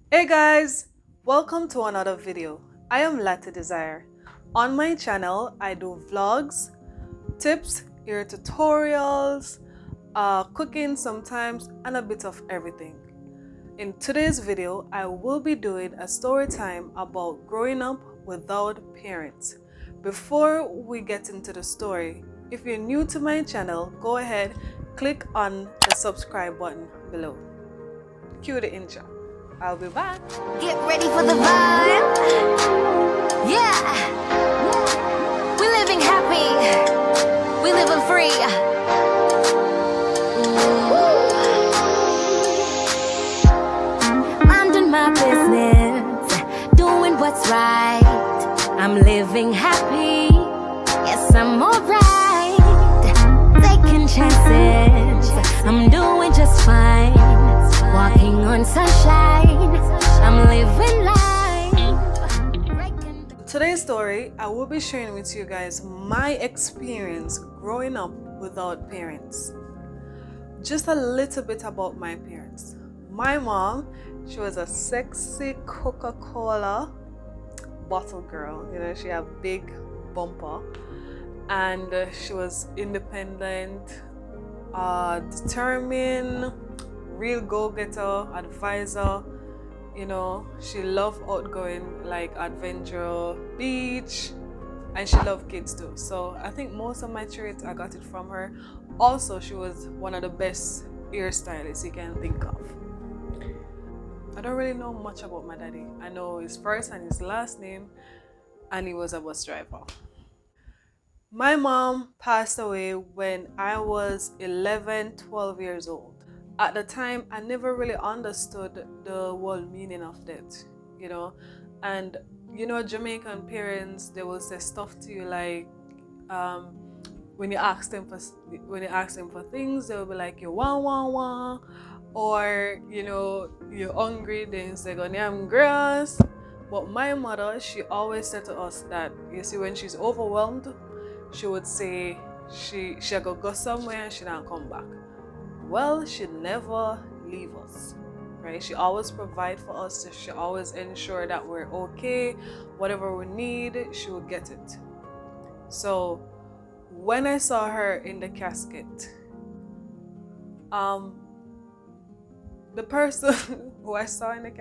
Hey guys, welcome to another video. I am Lattydesire. On my channel, I do vlogs, tips, ear tutorials, cooking sometimes, and a bit of everything. In today's video, I will be doing a story time about growing up without parents. Before we get into the story, if you're new to my channel, go ahead, click on the subscribe button below. Cue the intro. I'll be back. Get ready for the vibe. Yeah. We living happy. We living free. Minding my business. Doing what's right. I'm living happy. Yes, I'm alright. Taking chances. I'm doing just fine. Walking on sunshine. I'm living life. Today's story, I will be sharing with you guys my experience growing up without parents. Just a little bit about my parents. My mom, she was a sexy Coca-Cola bottle girl. You know, she had a big bumper, and she was independent, determined, real go-getter, advisor. You know, she loved outgoing, like adventure, beach, and she loved kids too. So I think most of my traits I got it from her. Also, she was one of the best hairstylists you can think of. I don't really know much about my daddy. I know his first and his last name, and he was a bus driver. My mom passed away when I was 11, 12 years old. At the time, I never really understood the whole meaning of death, you know. And you know, Jamaican parents, they will say stuff to you like, when you ask them for things, they will be like, you want, or you know, you're hungry, then say, "Gonna have grass." But my mother, she always said to us that, you see, when she's overwhelmed, she would say she go somewhere and she not come back. Well, she never leave us, right? She always provide for us. She always ensure that we're okay. Whatever we need, she would get it. So when I saw her in the casket, the person who I saw in the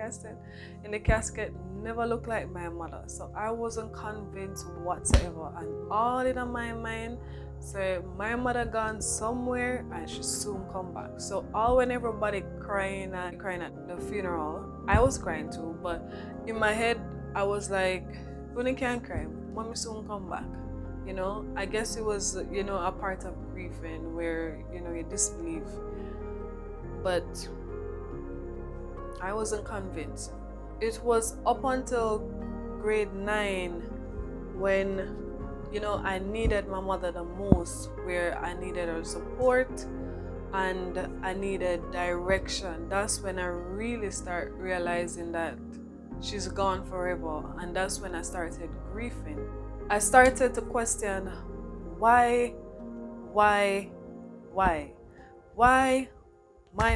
casket never looked like my mother. So I wasn't convinced whatsoever. And all in my mind said, my mother gone somewhere and she soon come back. So all when everybody crying at the funeral, I was crying too. But in my head, I was like, when I can't cry, mommy soon come back. You know, I guess it was, you know, a part of grieving where, you know, you disbelieve. But I wasn't convinced. It was up until grade 9 when, you know, I needed my mother the most, where I needed her support and I needed direction. That's when I really start realizing that she's gone forever, and that's when I started grieving. I started to question why my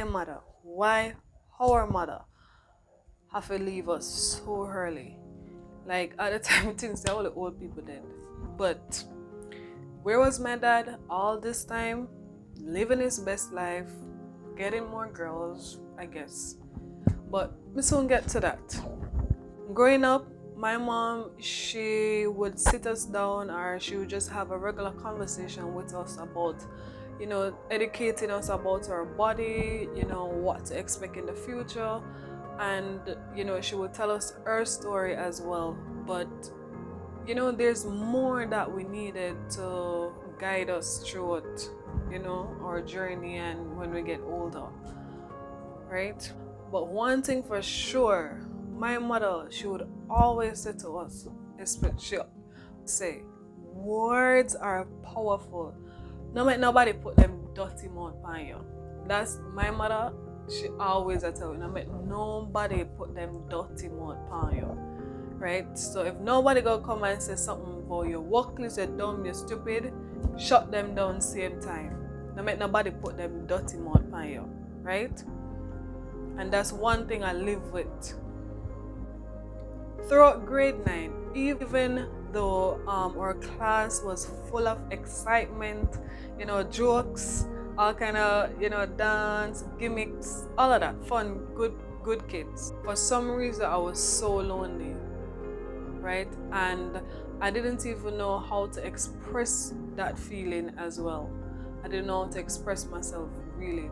mother, why our mother have to leave us so early. Like at the time, things that all the old people did. But where was my dad all this time? Living his best life, getting more girls, I guess. But we soon get to that. Growing up, my mom, she would sit us down, or she would just have a regular conversation with us about, you know, educating us about our body, you know, what to expect in the future. And, you know, she would tell us her story as well. But, you know, there's more that we needed to guide us through it, you know, our journey and when we get older, right? But one thing for sure, my mother, she would always say to us, especially say, words are powerful. No make nobody put them dirty mouth on you. That's my mother. She always tell you, no make nobody put them dirty mouth on you, right? So if nobody go come and say something about you, workless, you're dumb, you're stupid, shut them down same time. No make nobody put them dirty mouth on you, right? And that's one thing I live with. throughout grade 9, even though our class was full of excitement, jokes, all kind of, dance, gimmicks, all of that, fun, good kids. For some reason, I was so lonely, right? And I didn't even know how to express that feeling as well. I didn't know how to express myself really.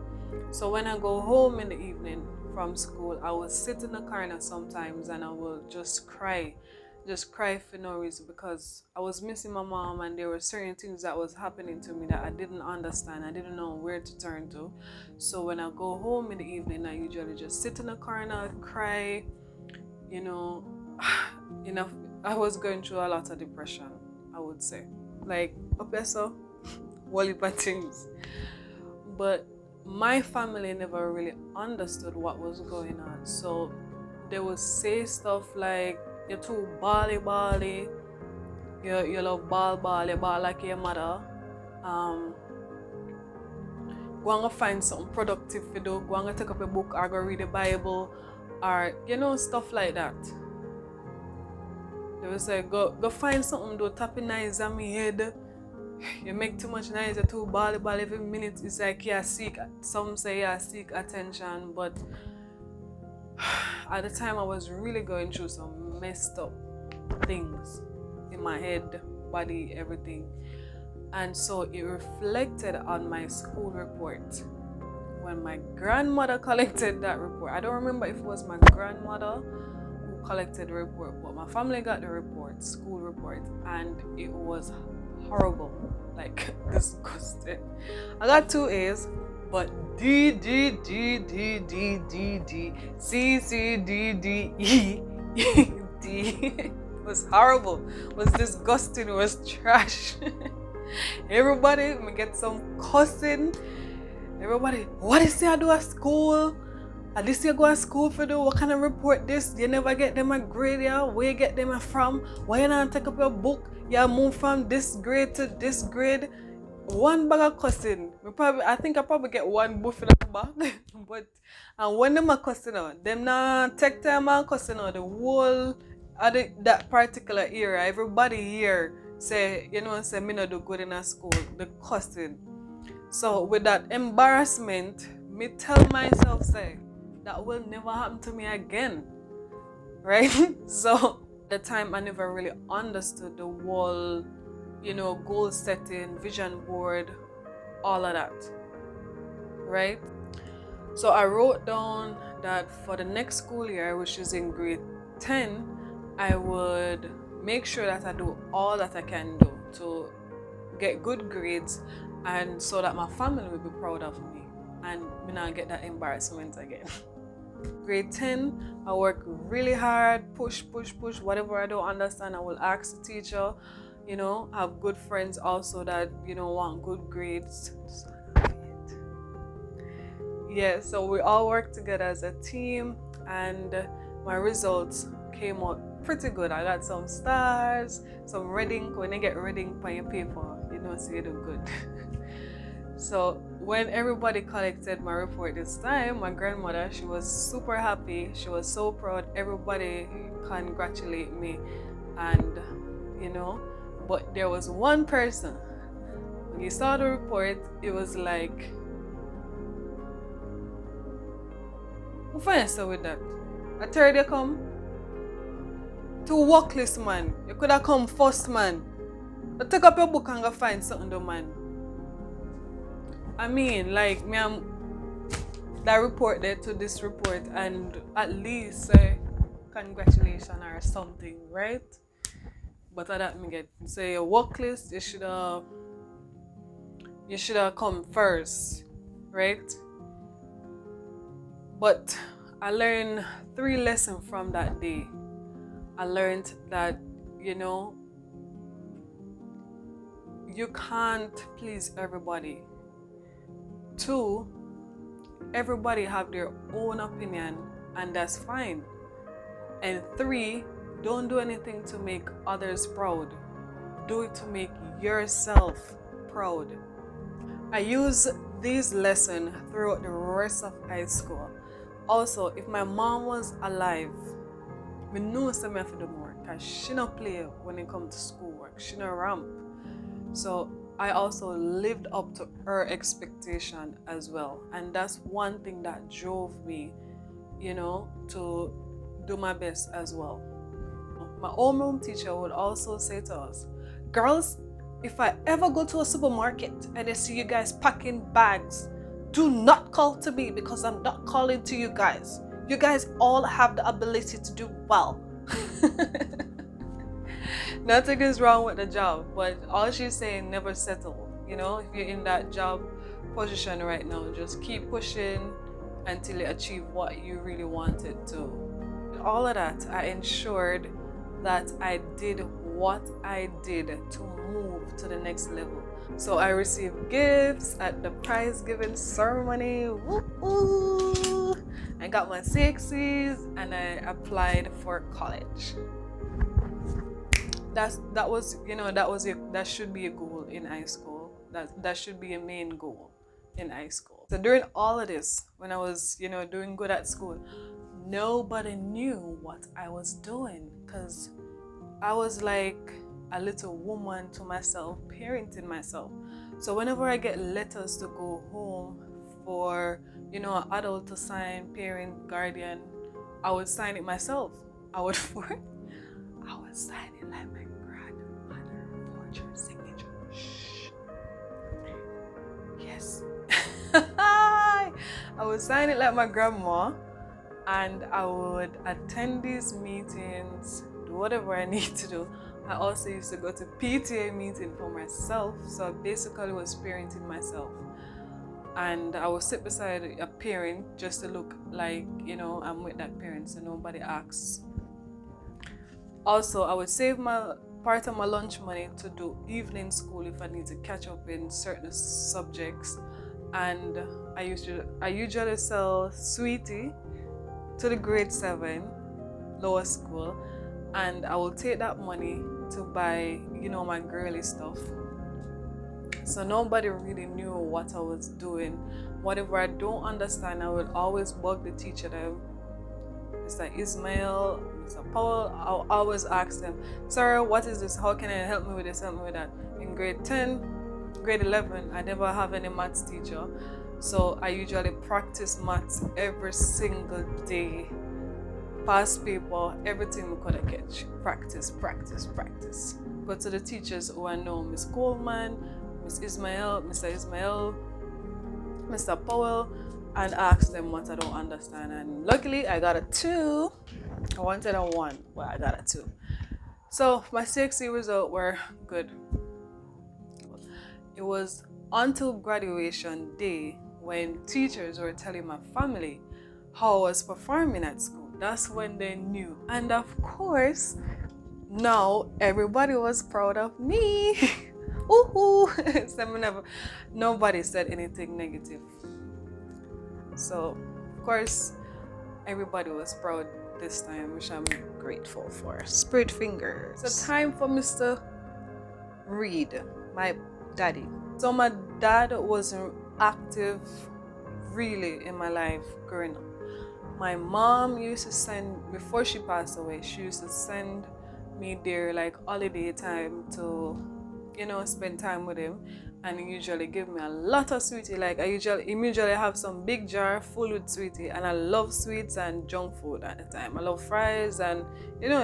So when I go home in the evening from school, I will sit in the corner sometimes and I will just cry for no reason, because I was missing my mom and there were certain things that was happening to me that I didn't understand. I didn't know where to turn to. So when I go home in the evening, I usually just sit in the corner, cry, you know, I was going through a lot of depression, I would say. Like, so wally things. But my family never really understood what was going on. So they would say stuff like, you're too bally, you love ball, you ball like your mother. Go and find something productive to do. Go and take up a book or go read the Bible, or stuff like that. They would say, go find something, do tapping noise on my head. You make too much noise, you're too bally every minute. It's like some say you seek attention, but at the time I was really going through some messed up things in my head, body, everything. And so it reflected on my school report. When my grandmother collected that report, I don't remember if it was my grandmother who collected the report, but my family got the report, school report, and it was horrible, like disgusting. I got 2 A's, but D, C, D, D was horrible, was disgusting, was trash. Everybody, me get some cussing. Everybody, what is it I do at school? At least you go to school for do, what kind of report this? You never get them a grade, yeah? Where you get them from? Why you not take up your book? You move from this grade to this grade. One bag of cussing. I think I probably get one buff in the back. But and when them are cussing out, them not take time and cussing out the whole of that particular era. Everybody here say, say me not do good in a school. The cussing. So with that embarrassment, me tell myself, say, that will never happen to me again, right? So at the time I never really understood the whole, goal setting, vision board, all of that, right? So I wrote down that for the next school year, which is in grade 10, I would make sure that I do all that I can do to get good grades, and so that my family will be proud of me and me not get that embarrassment again. Grade 10, I work really hard, push. Whatever I don't understand, I will ask the teacher. Have good friends also that, want good grades. Yeah, so we all work together as a team, and my results came out pretty good. I got some stars, some red ink. When you get red ink on your paper, so you do good. So when everybody collected my report this time, my grandmother, she was super happy. She was so proud. Everybody congratulated me, and but there was one person, when you saw the report, it was like, who finds with that? I third you come? To work list, man. You could have come first, man. But take up your book and go find something, though, man. I mean, like, me am that report there to this report, and at least say congratulations or something, right? But that me get say your work list, you should have come first, right? But I learned 3 lessons from that day. I learned that, you can't please everybody. 2, everybody have their own opinion, and that's fine. And 3, don't do anything to make others proud. Do it to make yourself proud. I use these lessons throughout the rest of high school. Also, if my mom was alive, Me know say me have to do more because she not play when it comes to schoolwork. She not ramp. So I also lived up to her expectation as well. And that's one thing that drove me, to do my best as well. My homeroom teacher would also say to us, girls, if I ever go to a supermarket and I see you guys packing bags, do not call to me because I'm not calling to you guys. You guys all have the ability to do well. Nothing is wrong with the job, but all she's saying, never settle. If you're in that job position right now, just keep pushing until you achieve what you really wanted to. With all of that, I ensured that I did what I did to move to the next level. So I received gifts at the prize giving ceremony. Woo-hoo! I got my 6Cs and I applied for college. That should be a goal in high school. That should be a main goal in high school. So during all of this, when I was doing good at school, nobody knew what I was doing because I was like a little woman to myself, parenting myself. So whenever I get letters to go home for an adult to sign, parent, guardian, I would sign it myself. I would sign it like my grandmother, forge her signature. Shh. Yes. I would sign it like my grandma, and I would attend these meetings, do whatever I need to do. I also used to go to PTA meeting for myself, so I basically was parenting myself. And I would sit beside a parent just to look like, I'm with that parent so nobody asks. Also, I would save part of my lunch money to do evening school if I need to catch up in certain subjects. And I usually sell sweetie to the grade 7 lower school, and I will take that money to buy my girly stuff. So nobody really knew what I was doing. Whatever I don't understand, I would always bug the teacher, them, Mr. Ismail, Mr. Paul. I'll always ask them, sir, what is this? How can I help me with this? Help me with that. In grade 10, grade 11, I never have any maths teacher. So I usually practice maths every single day. Past paper, everything we could catch. Practice. Go to the teachers who I know, Miss Coleman, Miss Ismail, Mr. Ismail, Mr. Powell, and ask them what I don't understand. And luckily I got a 2. I wanted a 1, but I got a 2. So my 6C results were good. It was until graduation day when teachers were telling my family how I was performing at school. That's when they knew. And of course, now everybody was proud of me. Woohoo! So nobody said anything negative. So, of course, everybody was proud this time, which I'm grateful for. Spirit fingers. It's time for Mr. Reed, my daddy. So my dad wasn't active really in my life growing up. My mom used to send, before she passed away, she used to send me there like holiday time to, spend time with him. And he usually give me a lot of sweetie. Like I usually have some big jar full with sweetie, and I love sweets and junk food at the time. I love fries and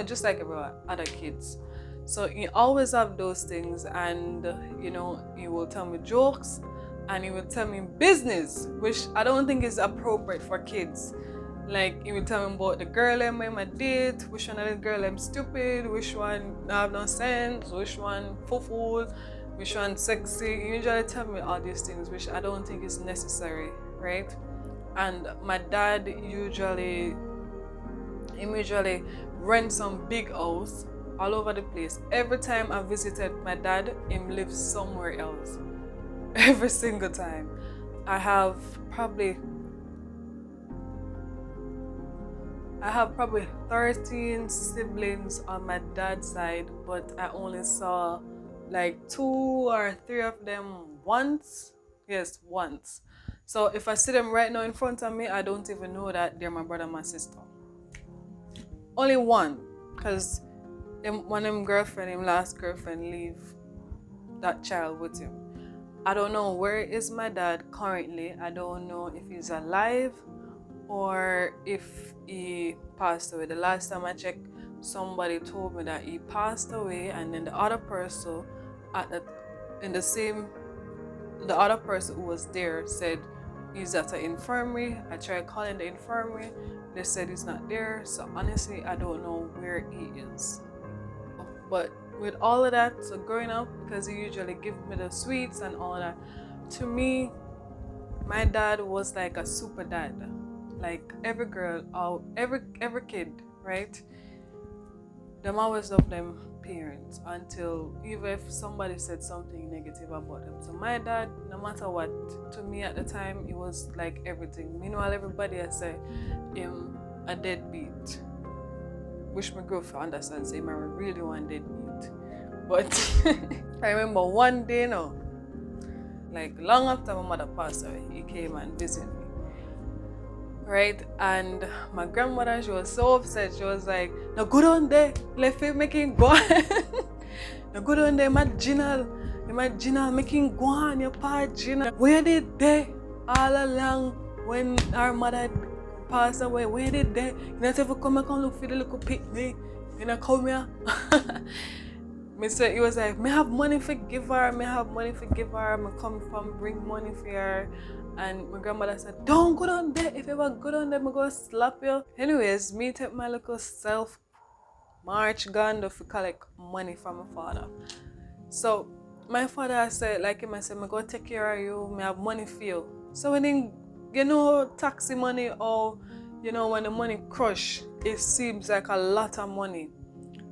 just like every other kids. So he always have those things, and he will tell me jokes and he will tell me business, which I don't think is appropriate for kids. Like he will tell me about the girl I'm with my date, which one of the girl I'm stupid, which one have no sense, which one fool, which one sexy. He usually tell me all these things, which I don't think is necessary, right? And my dad usually rent some big house all over the place. Every time I visited my dad, him live somewhere else. Every single time. I have probably 13 siblings on my dad's side, but I only saw like 2 or 3 of them once. Yes, once. So if I see them right now in front of me, I don't even know that they're my brother and my sister. only one, because one of him girlfriend, him last girlfriend, leave that child with him. I don't know where is my dad currently. I don't know if he's alive or if he passed away. The last time I checked, somebody told me that he passed away, and then the other person the other person who was there said he's at an infirmary. I tried calling the infirmary. They said he's not there. So honestly, I don't know where he is. But with all of that, so growing up, because he usually give me the sweets and all that, to me, my dad was like a super dad. Like every girl or every kid, right? Them always love them parents until even if somebody said something negative about them. So my dad, no matter what, to me at the time, it was like everything. Meanwhile, everybody I say him a deadbeat. Wish my girlfriend understands him, I really want deadbeat. But I remember one day, like long after my mother passed away, he came and visited me. Right? And my grandmother, she was so upset. She was like, no, go down there, let me make him go. No, go down there, imagine making go on your part, Gina. Where did they all along when our mother passed away? Where did they? You not ever come and look for the little picnic? You know, come here. He was like, me have money for give her, me come from bring money for her. And my grandmother said, don't go down there. If you ever go down there, I'm gonna slap you. Anyways, me take my little self march gun to collect money from my father. So my father said, like him, I said, I'm gonna take care of you, I have money for you. So when taxi money or when the money crush, it seems like a lot of money.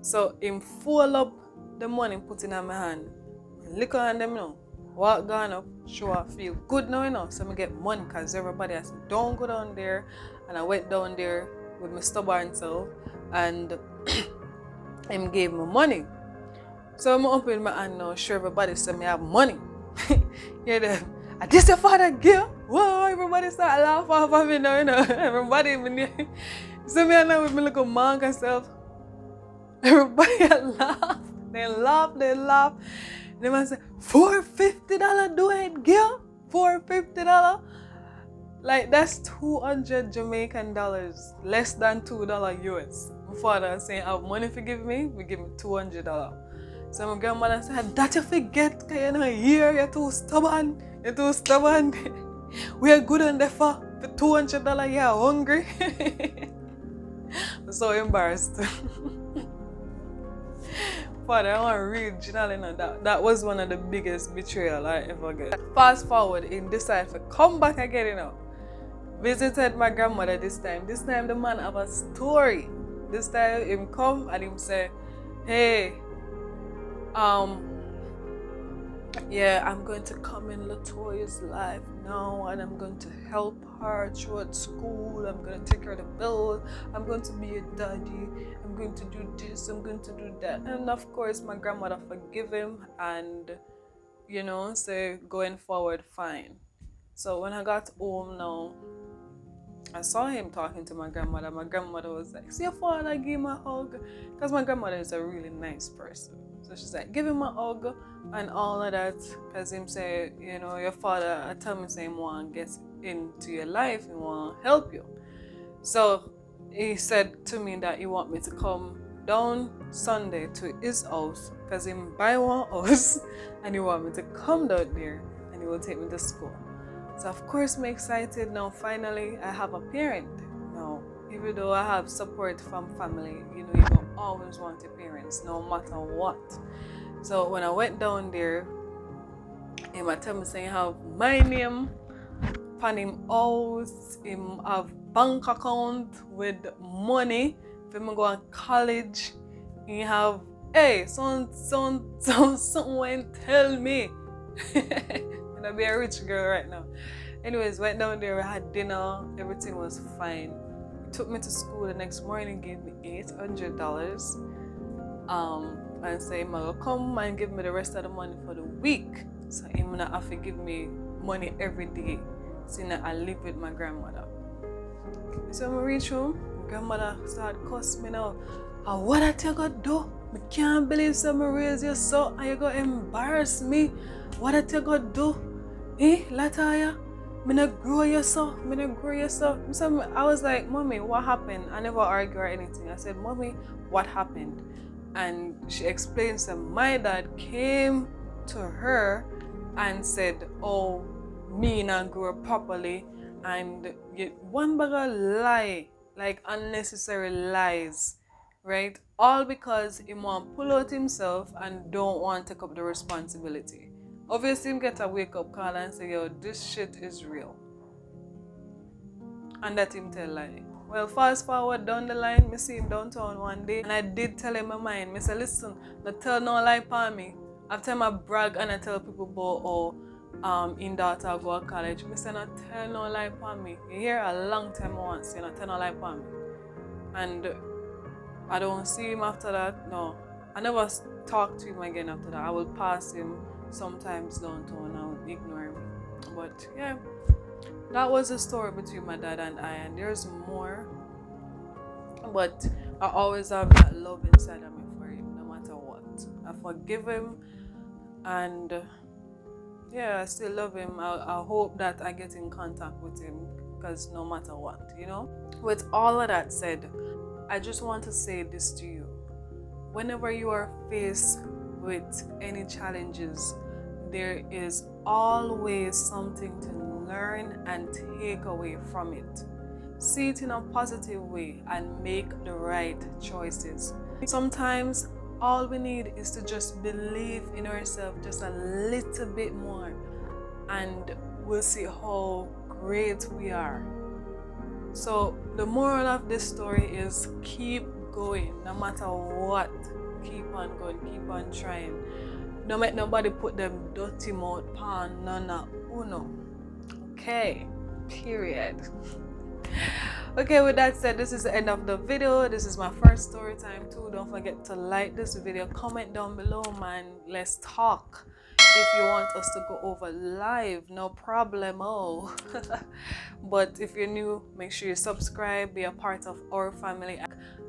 So him full up the money put in my hand. Liquor on them walk gone up, sure I feel good now, so I get money, because everybody has said, don't go down there. And I went down there with my stubborn self, and him gave me money. So I'm opening my hand now, sure everybody said me have money. Hear them, and this your father give? Whoa, everybody start laughing off of me now, everybody so me and now with my little monk and self. Everybody laugh. They laugh. They man say, $450 do it, girl? $450? Like, that's 200 Jamaican dollars, less than $2 US. My father saying, I have money for give me $200. So my grandmother said, that you forget, because you're not here, you're too stubborn. We are good on the for $200, you're hungry. I'm so embarrassed. Father, I want to read generally that was one of the biggest betrayal I ever get. Fast forward, he decided to come back again, Visited my grandmother this time. This time the man have a story. This time him come and him say, hey, yeah, I'm going to come in Latoya's life now, and I'm going to help her throughout school. I'm going to take her the bills. I'm going to be a daddy. I'm going to do this. I'm going to do that. And of course, my grandmother forgive him, and say going forward, fine. So when I got home now, I saw him talking to my grandmother. My grandmother was like, see your father, give him a hug. Because my grandmother is a really nice person. So she's like, give him a hug and all of that. Because him say, your father, I tell me say him want to get into your life, he want to help you. So he said to me that he want me to come down Sunday to his house, because he buy one house and he want me to come down there and he will take me to school. So of course I'm excited now. Finally I have a parent now. Even though I have support from family, you don't always want your parents no matter what. So when I went down there, him tell me saying have my name on him house, him have bank account with money for me go to college. He have something went tell me. I be a rich girl right now. Anyways, went down there, we had dinner, everything was fine. He took me to school the next morning, gave me $800. And say I'm gonna come and give me the rest of the money for the week. So I'm gonna have to give me money every day. So now I live with my grandmother. So I reach home, grandmother start cuss me now. And what that you gonna do? I can't believe someone raise you so and you gonna embarrass me. What that you gonna do? Lataya? Me not grow you so. Me not grow you so. So I was like, Mommy, what happened? I never argue or anything. I said, Mommy, what happened? And she explains that my dad came to her and said, oh, me not grow up properly, and one bag of lie, like unnecessary lies, right? All because he want pull out himself and don't want to take up the responsibility. Obviously, him get a wake up call and say, yo, this shit is real. And that him tell lie. Well, fast forward down the line, me see him downtown one day, and I did tell him my mind. Me say, listen, don't tell no lie upon me. After I brag and I tell people about in daughter go to college, me say not tell no lie upon me. You hear a long time once, you not tell no lie upon me. And I don't see him after that. No, I never talk to him again after that. I will pass him sometimes downtown. I would ignore him. But yeah, that was the story between my dad and I, and there's more. But I always have that love inside of me for him, no matter what. I forgive him, and yeah, I still love him. I hope that I get in contact with him, because no matter what, you know. With all of that said, I just want to say this to you. Whenever you are faced with any challenges, there is always something to learn and take away from it. See it in a positive way and make the right choices. Sometimes all we need is to just believe in ourselves just a little bit more, and we'll see how great we are. So the moral of this story is keep going, no matter what. Keep on going, keep on trying. Don't make nobody put them dirty mouth pan nana uno. Okay, period. Okay, with that said, this is the end of the video. This is my first story time too. Don't forget to like this video, comment down below, man. Let's talk. If you want us to go over live, no problemo. But if you're new, make sure you subscribe, be a part of our family.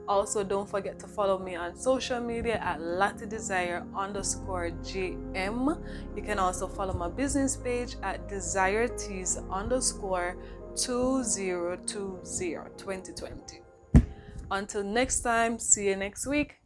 Also, don't forget to follow me on social media at Lattydesire_GM. You can also follow my business page at DesireTees_2020. Until next time, see you next week.